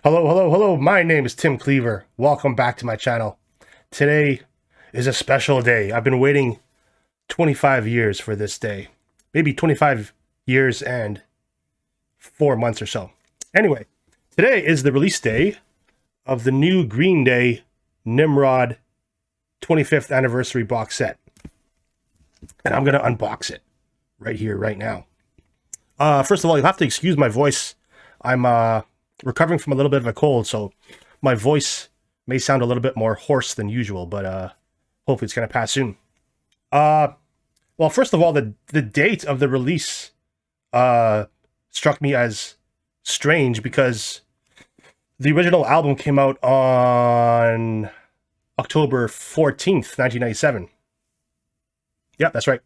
Hello, hello, hello. My name is Tim Cleaver. Welcome back to my channel. Today is a special day. I've been waiting 25 years for this day. Maybe 25 years and 4 months or so. Anyway, today is the release day of the new Green Day Nimrod 25th anniversary box set. And I'm going to unbox it right here, right now. First of all, you'll have to excuse my voice. I'm recovering from a little bit of a cold, so my voice may sound a little bit more hoarse than usual, but hopefully it's going to pass soon. Well, first of all, the date of the release struck me as strange because the original album came out on October 14th, 1997. Yeah, that's right.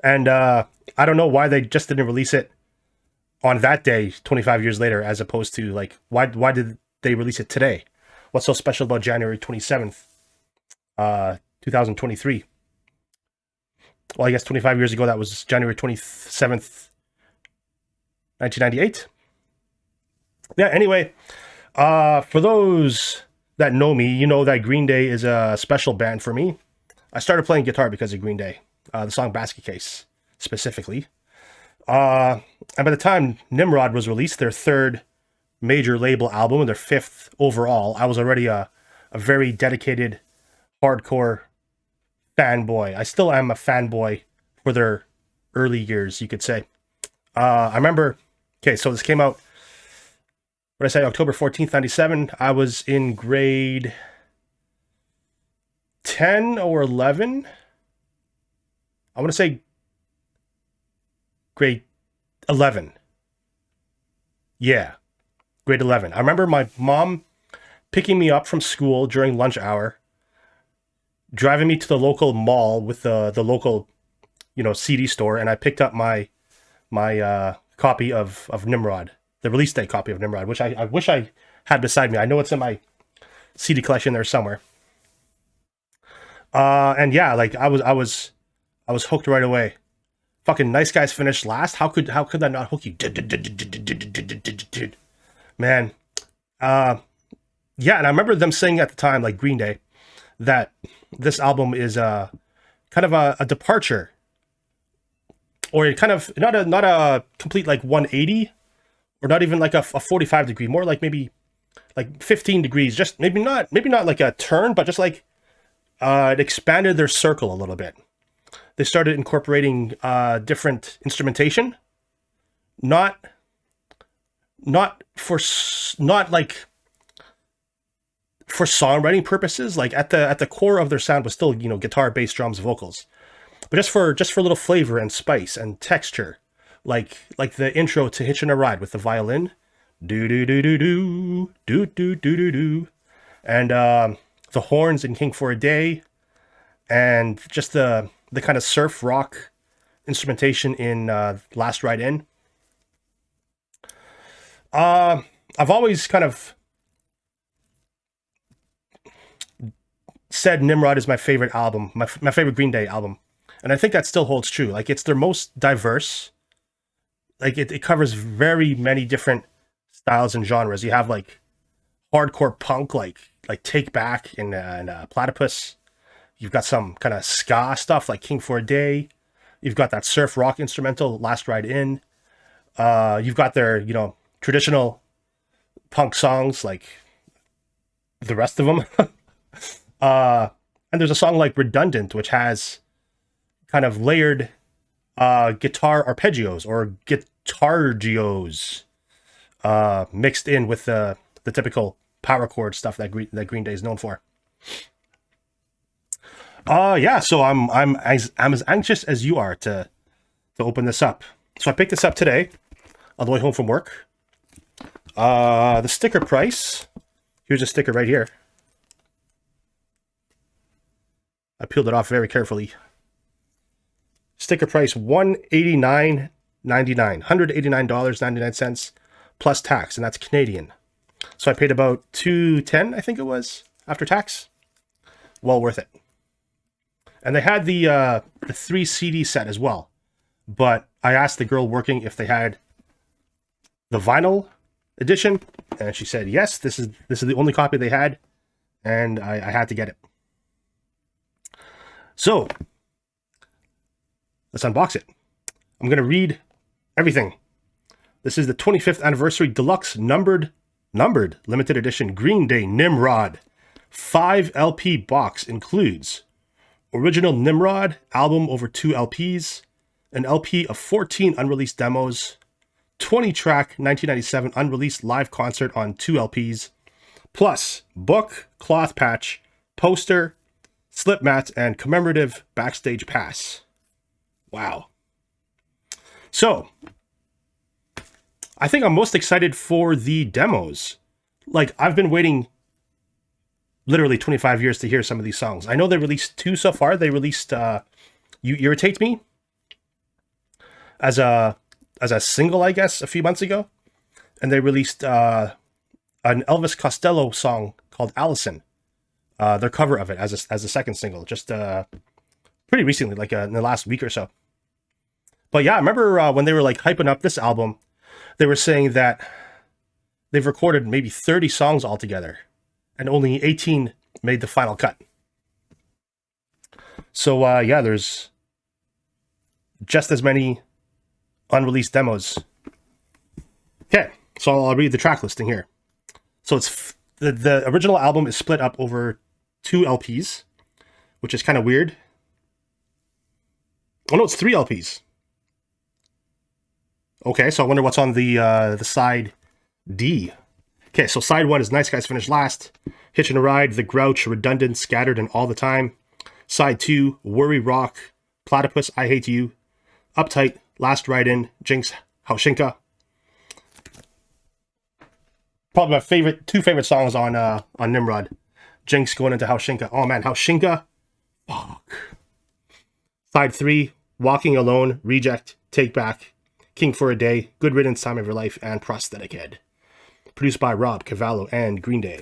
And I don't know why they just didn't release it on that day 25 years later, as opposed to like why did they release it today? What's so special about January 27th 2023? Well, I guess 25 years ago that was January 27th 1998. Yeah, anyway, for those that know me, you know that Green Day is a special band for me. I started playing guitar because of Green Day, the song Basket Case specifically. And by the time Nimrod was released, their third major label album and their fifth overall, I was already a very dedicated, hardcore fanboy. I still am a fanboy for their early years, you could say. I remember, okay, so this came out, what did I say, October 14th, 97. I was in grade 10 or 11. I want to say grade 11. Yeah, grade 11. I remember my mom picking me up from school during lunch hour, driving me to the local mall with the local, CD store, and I picked up my copy of Nimrod, the release day copy of Nimrod, which I wish I had beside me. I know it's in my CD collection there somewhere. And yeah, like I was hooked right away. Fucking Nice Guys finished last. How could that not hook you? Man. Yeah, and I remember them saying at the time, like Green Day, that this album is kind of a departure, or kind of not a complete like 180, or not even like a 45 degree, more like maybe like 15 degrees. Just maybe not like a turn, but just like it expanded their circle a little bit. They started incorporating different instrumentation, not for songwriting purposes. Like at the core of their sound was still guitar, bass, drums, vocals, but just for a little flavor and spice and texture, like the intro to Hitchin' a Ride with the violin, do do do do do do do do do do, and the horns in King for a Day, and just the kind of surf rock instrumentation in Last Ride In. I've always kind of said Nimrod is my favorite album, my favorite Green Day album. And I think that still holds true. Like, it's their most diverse. Like, it covers very many different styles and genres. You have, like, hardcore punk, like Take Back and Platypus. You've got some kind of ska stuff like King for a Day. You've got that surf rock instrumental, Last Ride In. You've got their, traditional punk songs like the rest of them. And there's a song like Redundant, which has kind of layered guitar arpeggios or guitargios mixed in with the typical power chord stuff that Green Day is known for. Yeah, so I'm as anxious as you are to open this up. So I picked this up today on the way home from work. The sticker price, here's a sticker right here. I peeled it off very carefully. Sticker price $189.99, $189.99 plus tax, and that's Canadian. So I paid about $210, I think it was, after tax. Well worth it. And they had the 3 CD set as well. But I asked the girl working if they had the vinyl edition, and she said yes, this is the only copy they had, and I had to get it. So let's unbox it. I'm gonna read everything. This is the 25th anniversary deluxe numbered limited edition Green Day Nimrod 5 LP box. Includes original Nimrod album over 2 LPs, an LP of 14 unreleased demos, 20-track 1997 unreleased live concert on 2 LPs, plus book, cloth patch, poster, slip mat, and commemorative backstage pass. Wow. So, I think I'm most excited for the demos. Like, I've been waiting literally 25 years to hear some of these songs. I know they released 2 so far. They released You Irritate Me as a single, I guess, a few months ago. And they released an Elvis Costello song called Allison. Their cover of it as a second single, just pretty recently, like in the last week or so. But yeah, I remember when they were like hyping up this album, they were saying that they've recorded maybe 30 songs altogether, and only 18 made the final cut. So yeah, there's just as many unreleased demos. Okay, so I'll read the track listing here. So it's the original album is split up over 2 LPs, which is kind of weird. Oh no, it's 3 LPs. Okay, so I wonder what's on the side D. Okay, so side 1 is Nice Guys Finish Last, Hitchin' a Ride, The Grouch, Redundant, Scattered, and All the Time. Side 2, Worry Rock, Platypus, I Hate You, Uptight, Last Ride In, Jinx, Haushinka. Probably my 2 favorite songs on Nimrod. Jinx going into Haushinka. Oh man, Haushinka. Fuck. Side 3, Walking Alone, Reject, Take Back, King for a Day, Good Riddance, Time of Your Life, and Prosthetic Head. Produced by Rob Cavallo and Green Day.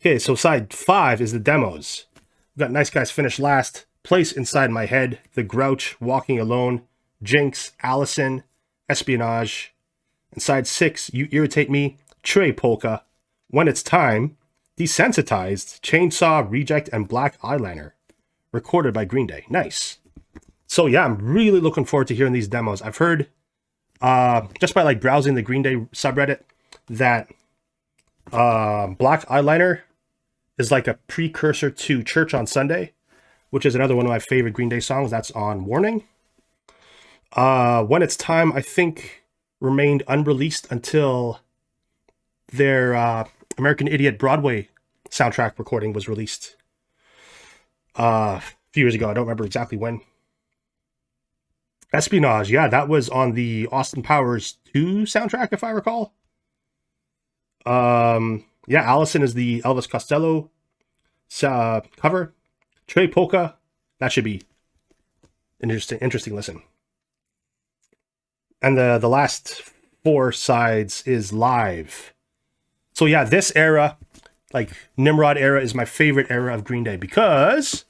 Okay, so side 5 is the demos. We've got Nice Guys Finish Last, Place Inside My Head, The Grouch, Walking Alone, Jinx, Allison, Espionage. And side 6, You Irritate Me, Trey Polka, When It's Time, Desensitized, Chainsaw, Reject, and Black Eyeliner. Recorded by Green Day. Nice. So yeah, I'm really looking forward to hearing these demos. I've heard, just by like browsing the Green Day subreddit, that Black Eyeliner is like a precursor to Church on Sunday, which is another one of my favorite Green Day songs. That's on Warning. When It's Time, I think, remained unreleased until their American Idiot Broadway soundtrack recording was released a few years ago. I don't remember exactly when. Espionage, yeah, that was on the Austin Powers 2 soundtrack, if I recall. Yeah, Allison is the Elvis Costello cover. Trey Polka, that should be an interesting listen. And the last 4 sides is live. So yeah, this era, like Nimrod era, is my favorite era of Green Day because,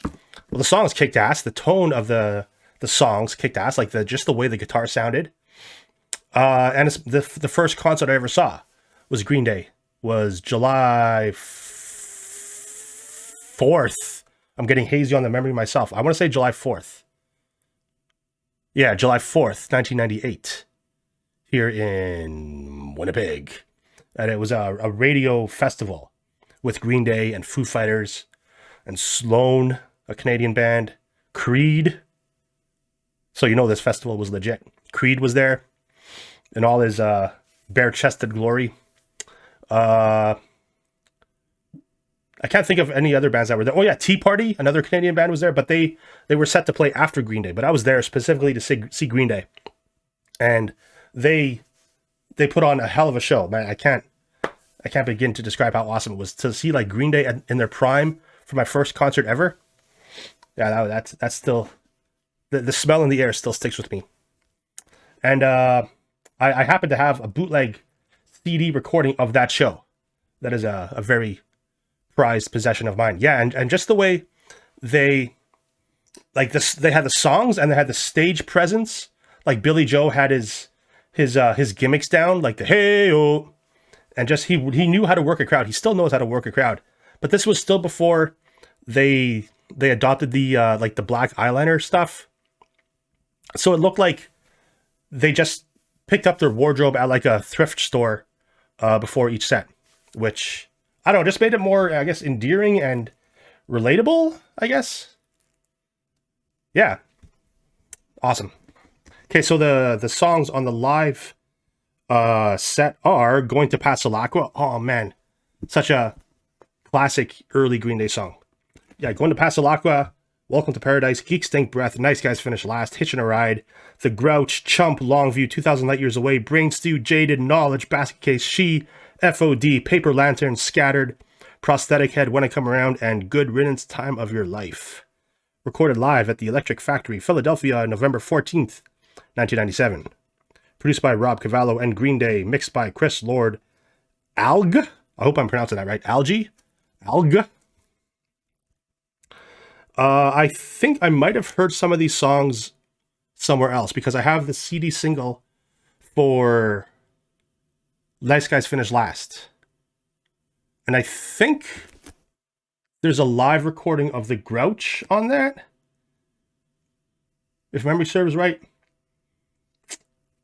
well, the songs kicked ass. The tone of the songs kicked ass, like just the way the guitar sounded. And it's the first concert I ever saw was Green Day. Was July 4th. I'm getting hazy on the memory myself. I want to say July 4th. Yeah, July 4th, 1998. Here in Winnipeg. And it was a radio festival with Green Day and Foo Fighters and Sloan, a Canadian band, Creed. So you know this festival was legit. Creed was there in all his bare-chested glory. I can't think of any other bands that were there. Oh yeah, Tea Party, another Canadian band, was there, but they were set to play after Green Day. But I was there specifically to see Green Day, and they put on a hell of a show, man. I can't begin to describe how awesome it was to see like Green Day in their prime for my first concert ever. Yeah, that's still the smell in the air still sticks with me. And I happen to have a bootleg CD recording of that show. That is a very prized possession of mine. Yeah, and just the way they like this, they had the songs and they had the stage presence. Like Billy Joe had his his gimmicks down, like the hey-oh, and just he knew how to work a crowd. He still knows how to work a crowd. But this was still before they adopted the like the black eyeliner stuff. So it looked like they just picked up their wardrobe at like a thrift store before each set, which I don't know, just made it more, I guess, endearing and relatable, I guess. Yeah. Awesome. Okay, so the songs on the live set are Going to Pasalacqua. Oh man, such a classic early Green Day song. Yeah, Going to Pasalacqua, Welcome to Paradise, Geek Stink Breath, Nice Guys Finish Last, Hitchin' a Ride, The Grouch, Chump, Longview, 2,000 Light Years Away, Brain Stew, Jaded, Knowledge, Basket Case, She, FOD, Paper Lantern, Scattered, Prosthetic Head, When I Come Around, and Good Riddance, Time of Your Life. Recorded live at the Electric Factory, Philadelphia, November 14th, 1997. Produced by Rob Cavallo and Green Day, mixed by Chris Lord. Alg? I hope I'm pronouncing that right. Alg? I think I might have heard some of these songs somewhere else because I have the CD single for Nice Guys Finish Last. And I think there's a live recording of The Grouch on that, if memory serves right.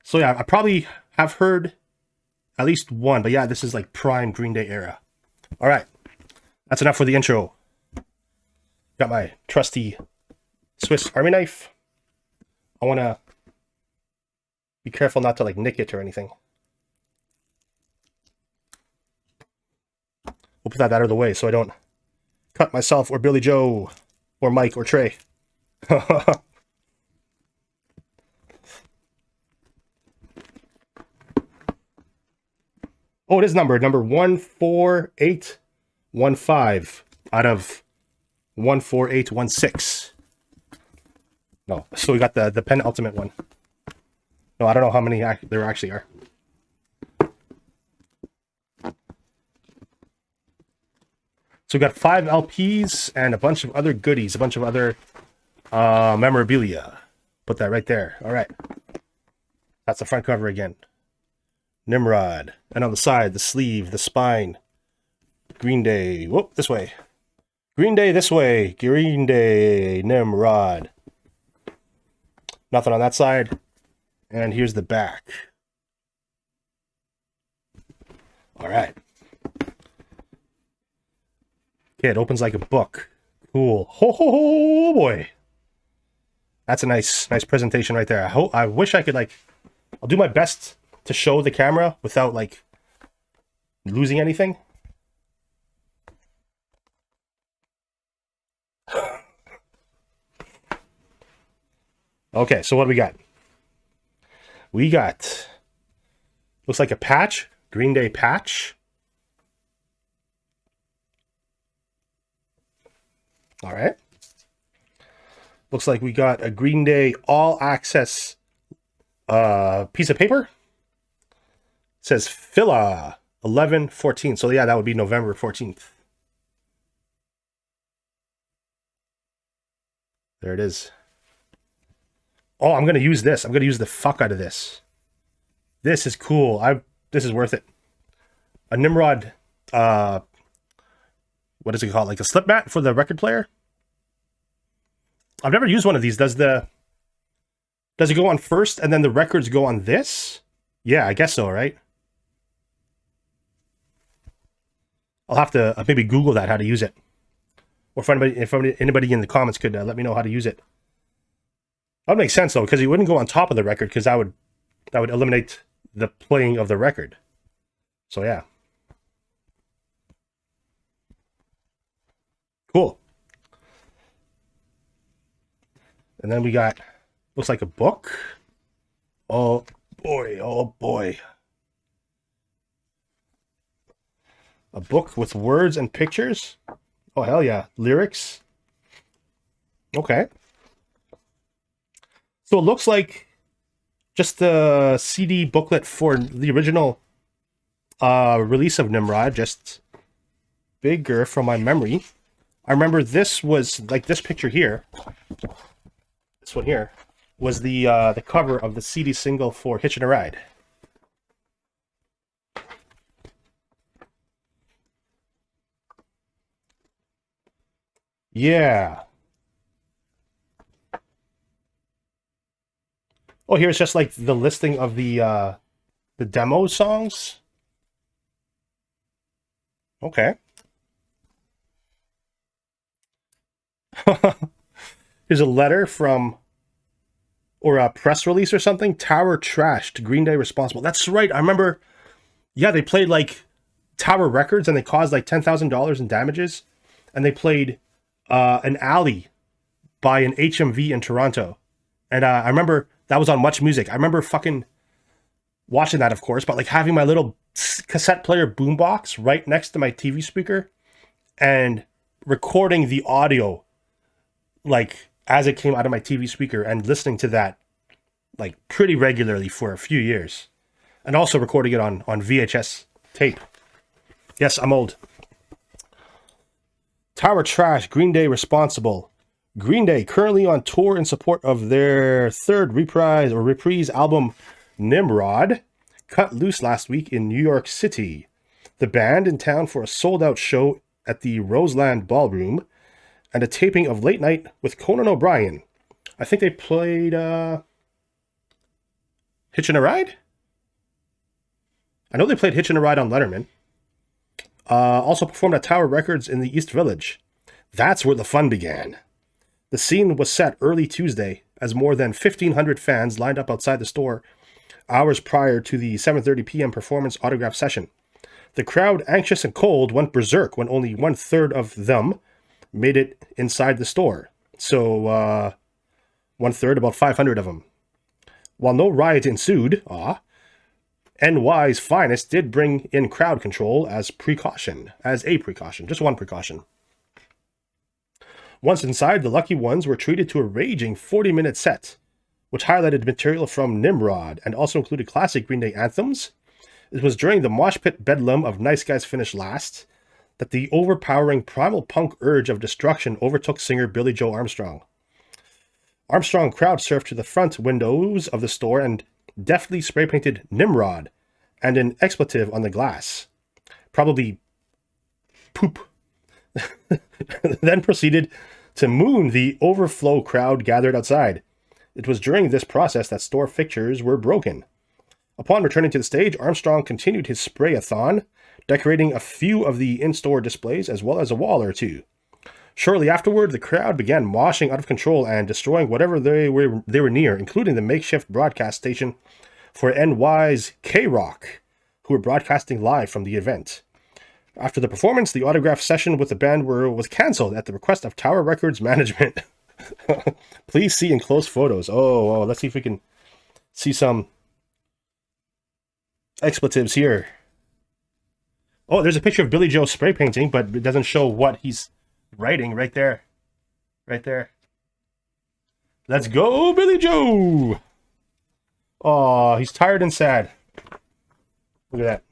So yeah, I probably have heard at least one, but yeah, this is like prime Green Day era. All right, that's enough for the intro. Got my trusty Swiss Army knife. I want to be careful not to like nick it or anything. We'll put that out of the way so I don't cut myself or Billy Joe or Mike or Trey. Oh, it is number 14815 out of 14816. No, so we got the penultimate one. No, I don't know how many there actually are. So we got 5 LPs and a bunch of other goodies, a bunch of other memorabilia. Put that right there. All right. That's the front cover again. Nimrod. And on the side, the sleeve, the spine. Green Day. Whoop, this way. Green Day this way. Green Day. Nimrod. Nothing on that side. And here's the back. All right. Okay, it opens like a book. Cool. Ho boy. That's a nice presentation right there. I wish I could like, I'll do my best to show the camera without like losing anything. Okay, so what do we got? We got, looks like a patch, Green Day patch. All right. Looks like we got a Green Day all access piece of paper. It says Phila 11/14. So yeah, that would be November 14th. There it is. Oh, I'm going to use this. I'm going to use the fuck out of this. This is cool. This is worth it. A Nimrod, what is it called? Like a slip mat for the record player? I've never used one of these. Does it go on first and then the records go on this? Yeah, I guess so, right? I'll have to maybe Google that, how to use it. Or if anybody in the comments could let me know how to use it. That would make sense though, because it wouldn't go on top of the record, because that would eliminate the playing of the record. So yeah. Cool. And then we got, looks like a book. Oh boy, oh boy. A book with words and pictures. Oh hell yeah, lyrics. Okay. So it looks like just the CD booklet for the original release of Nimrod, just bigger from my memory. I remember this was like this picture here. This one here was the cover of the CD single for Hitchin' a Ride. Yeah. Oh, here's just like the listing of the demo songs. Okay. Here's a letter from, or a press release or something. Tower trashed. Green Day responsible. That's right. I remember. Yeah, they played like Tower Records and they caused like $10,000 in damages, and they played an alley by an HMV in Toronto, and I remember that was on Much Music. I remember fucking watching that, of course, but like having my little cassette player boombox right next to my TV speaker and recording the audio like as it came out of my TV speaker and listening to that like pretty regularly for a few years, and also recording it on VHS tape. Yes, I'm old. Tower trash. Green Day responsible. Green Day currently on tour in support of their third reprise album Nimrod, cut loose last week in New York City. The band in town for a sold-out show at the Roseland Ballroom and a taping of Late Night with Conan O'Brien. I think they played Hitchin' a Ride? I know they played Hitchin' a Ride on Letterman. Also performed at Tower Records in the East Village. That's where the fun began. The scene was set early Tuesday as more than 1,500 fans lined up outside the store hours prior to the 7:30 p.m. performance autograph session. The crowd, anxious and cold, went berserk when only 1/3 of them made it inside the store. So, 1/3, about 500 of them. While no riot ensued, NY's finest did bring in crowd control as a precaution, just one precaution. Once inside, the lucky ones were treated to a raging 40-minute set, which highlighted material from Nimrod and also included classic Green Day anthems. It was during the mosh pit bedlam of Nice Guys Finish Last that the overpowering primal punk urge of destruction overtook singer Billy Joe Armstrong. Armstrong crowd surfed to the front windows of the store and deftly spray painted Nimrod and an expletive on the glass. Probably poop. Then proceeded to moon the overflow crowd gathered outside. It was during this process that store fixtures were broken. Upon returning to the stage, Armstrong continued his spray-a-thon, decorating a few of the in-store displays as well as a wall or two. Shortly afterward, the crowd began moshing out of control and destroying whatever they were near, including the makeshift broadcast station for NY's K-Rock, who were broadcasting live from the event. After the performance, the autograph session with the band was canceled at the request of Tower Records management. Please see enclosed photos. Oh, let's see if we can see some expletives here. Oh, there's a picture of Billy Joe spray painting, but it doesn't show what he's writing right there. Right there. Let's go, Billy Joe! Oh, he's tired and sad. Look at that.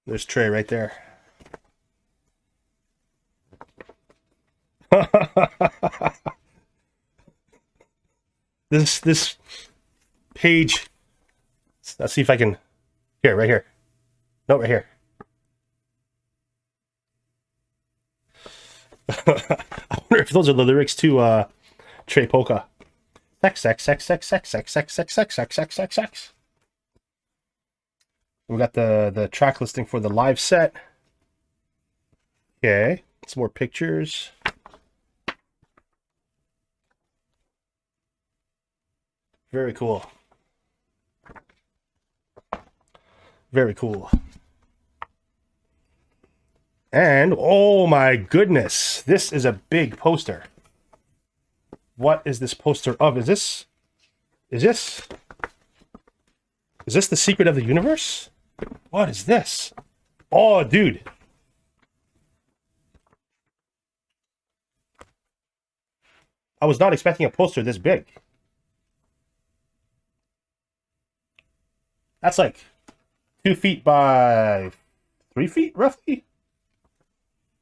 There's Trey right there. This page. Let's see if I can. Here, right here. No, right here. I wonder if those are the lyrics to Trey Polka. Sex, sex, sex, sex, sex, sex, sex, sex, sex, sex, sex, sex, sex. We got the track listing for the live set. Okay, some more pictures. Very cool. Very cool. And oh my goodness, this is a big poster. What is this poster of? Is this the secret of the universe? What is this? Oh, dude. I was not expecting a poster this big. That's like 2 feet by 3 feet, roughly.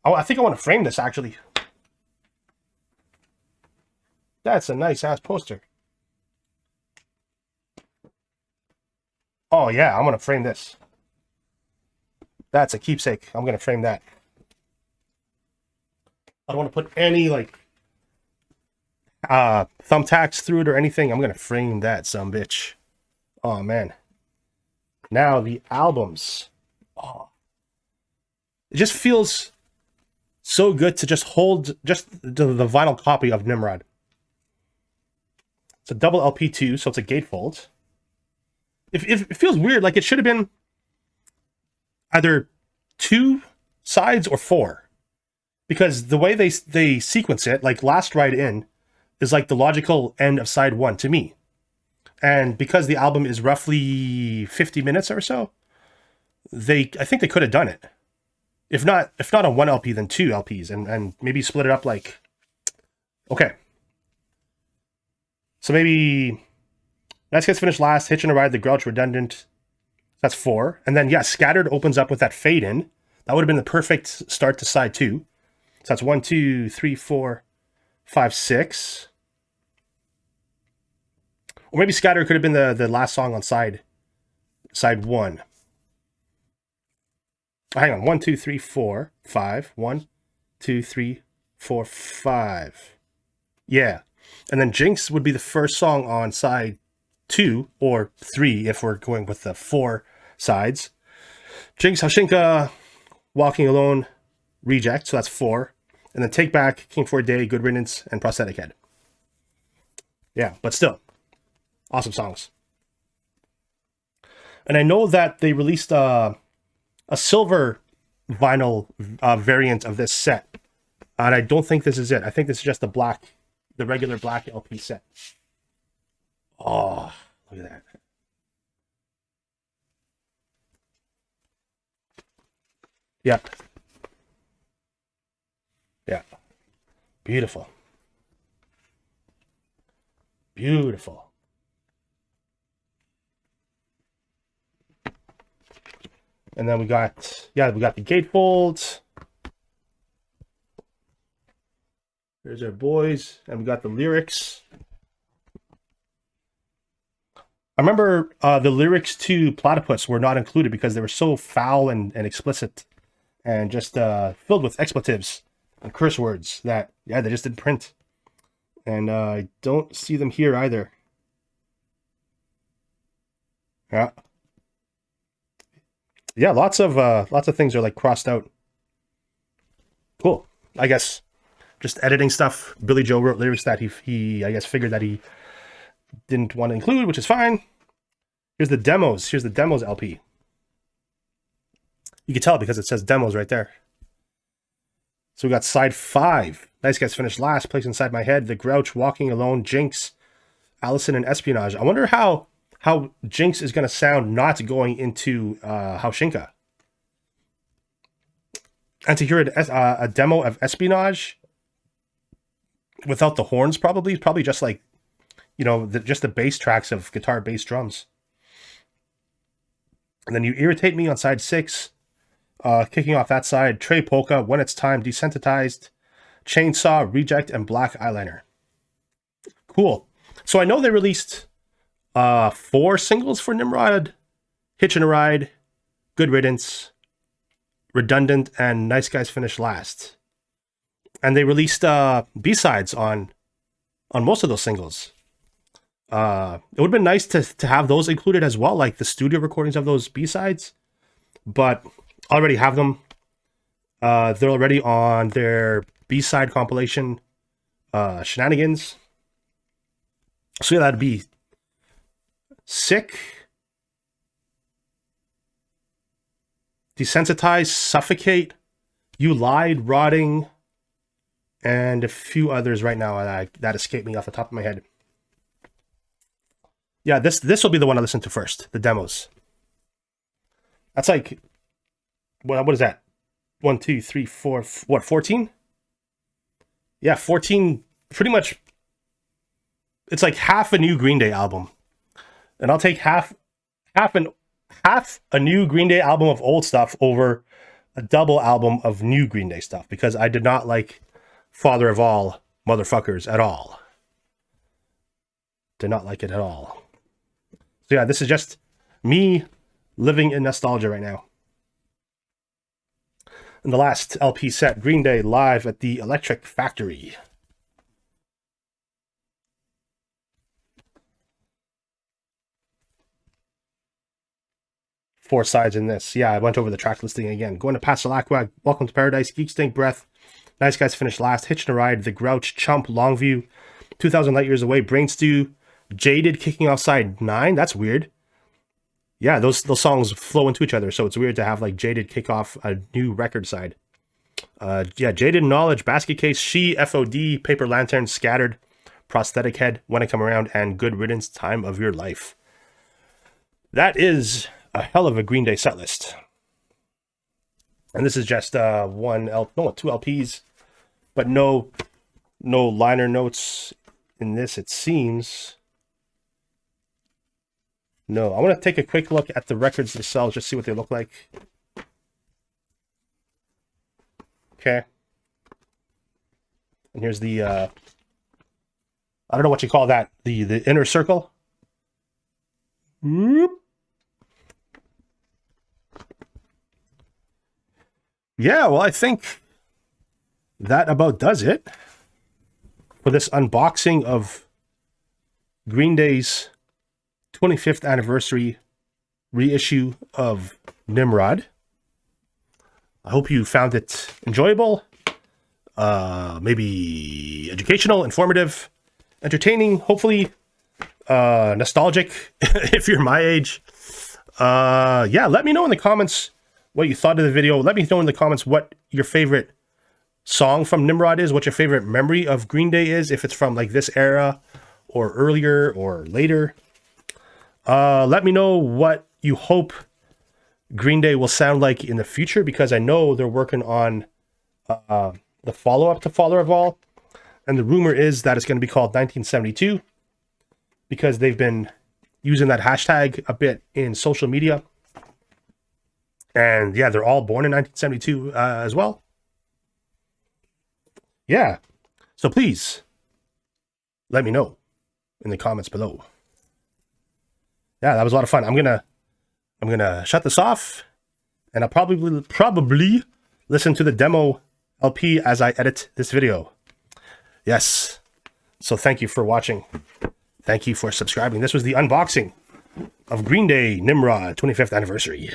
Oh, I think I want to frame this, actually. That's a nice-ass poster. Oh, yeah, I'm going to frame this. That's a keepsake. I'm going to frame that. I don't want to put any like thumbtacks through it or anything. I'm gonna frame that sumbitch. Oh man. Now the albums. Oh, it just feels so good to just hold just the vinyl copy of Nimrod. It's a double LP too, so it's a gatefold. It feels weird, like it should have been either 2 sides or 4, because the way they sequence it, like Last Ride In, is like the logical end of side 1 to me, and because the album is roughly 50 minutes or so, I think they could have done it. If not on 1 LP, then 2 LPs, and maybe split it up like, okay. So maybe Nice Guys Finish Last, Hitchin' a Ride, The Grouch, Redundant. That's 4. And then, yeah, Scattered opens up with that fade in. That would have been the perfect start to side 2. So that's 1, 2, 3, 4, 5, 6. Or maybe Scattered could have been the last song on side 1. Hang on. 1, 2, 3, 4, 5. 1, 2, 3, 4, 5. Yeah. And then Jinx would be the first song on side 2 or 3 if we're going with the 4 sides. Jinx, Hashinka, Walking Alone, Reject, so that's 4. And then Take Back, King for a Day, Good Riddance, and Prosthetic Head. Yeah, but still, awesome songs. And I know that they released a silver vinyl variant of this set. And I don't think this is it. I think this is just the regular black LP set. Oh, look at that. Yeah. Yeah. Beautiful. Beautiful. And then we got the gatefold. There's our boys, and we got the lyrics. I remember the lyrics to Platypus were not included because they were so foul and explicit and just filled with expletives and curse words that, yeah, they just didn't print. And I don't see them here either. Yeah. Yeah, lots of things are like crossed out. Cool. I guess just editing stuff. Billy Joe wrote lyrics that he I guess figured that he didn't want to include, which is fine. Here's the demos. Here's the demos LP. You can tell because it says demos right there. So we got side 5. Nice Guys Finish Last, Place Inside My Head, The Grouch, Walking Alone, Jinx, Allison, and Espionage. I wonder how Jinx is going to sound not going into Haushinka. And to hear a demo of Espionage without the horns probably just like, you know, just the bass tracks of guitar, bass, drums. And then You Irritate Me on side 6. Kicking off that side, Trey Polka, When It's Time, Desensitized, Chainsaw, Reject, and Black Eyeliner. Cool. So I know they released 4 singles for Nimrod: Hitchin' a Ride, Good Riddance, Redundant, and Nice Guys Finish Last. And they released B-sides on most of those singles. It would have been nice to have those included as well, like the studio recordings of those B-sides. But I already have them. They're already on their B-side compilation, Shenanigans. So yeah, that'd be Sick, Desensitized, Suffocate, You Lied, Rotting, and a few others right now that escape me off the top of my head. Yeah, this will be the one I listen to first, the demos. That's like, what is that? 1, 2, 3, 4, what, 14? Yeah, 14, pretty much, it's like half a new Green Day album. And I'll take half a new Green Day album of old stuff over a double album of new Green Day stuff, because I did not like Father of All Motherfuckers at all. Did not like it at all. So yeah, this is just me living in nostalgia right now. In the last LP set, Green Day live at the Electric Factory. Four sides in this. Yeah, I went over the track listing again. Going to Passalacqua, Welcome to Paradise, Geek Stink Breath, Nice Guys finished last, Hitching a Ride, The Grouch, Chump, Longview, 2,000 Light Years Away, Brain Stew, Jaded kicking off side 9. That's weird. Yeah, those songs flow into each other, so it's weird to have like Jaded kick off a new record side. Yeah, Jaded Knowledge, Basket Case, She, FOD, Paper Lantern, Scattered, Prosthetic Head, When I Come Around, and Good Riddance, Time of Your Life. That is a hell of a Green Day set list. And this is just two LPs, but no liner notes in this, it seems. No, I want to take a quick look at the records themselves, just see what they look like. Okay. And here's the, I don't know what you call that, the inner circle. Whoop. Yeah, well, I think that about does it for this unboxing of Green Day's 25th anniversary reissue of Nimrod. I hope you found it enjoyable, maybe educational, informative, entertaining, hopefully nostalgic if you're my age. Yeah, let me know in the comments what you thought of the video. Let me know in the comments what your favorite song from Nimrod is, what your favorite memory of Green Day is, if it's from like this era or earlier or later. Let me know what you hope Green Day will sound like in the future, because I know they're working on the follow-up to Father of All, and the rumor is that it's going to be called 1972, because they've been using that hashtag a bit in social media. And yeah, they're all born in 1972 as well. Yeah. So please let me know in the comments below. Yeah, that was a lot of fun. I'm gonna shut this off, and I'll probably listen to the demo LP as I edit this video. Yes. So thank you for watching. Thank you for subscribing. This was the unboxing of Green Day Nimrod 25th anniversary.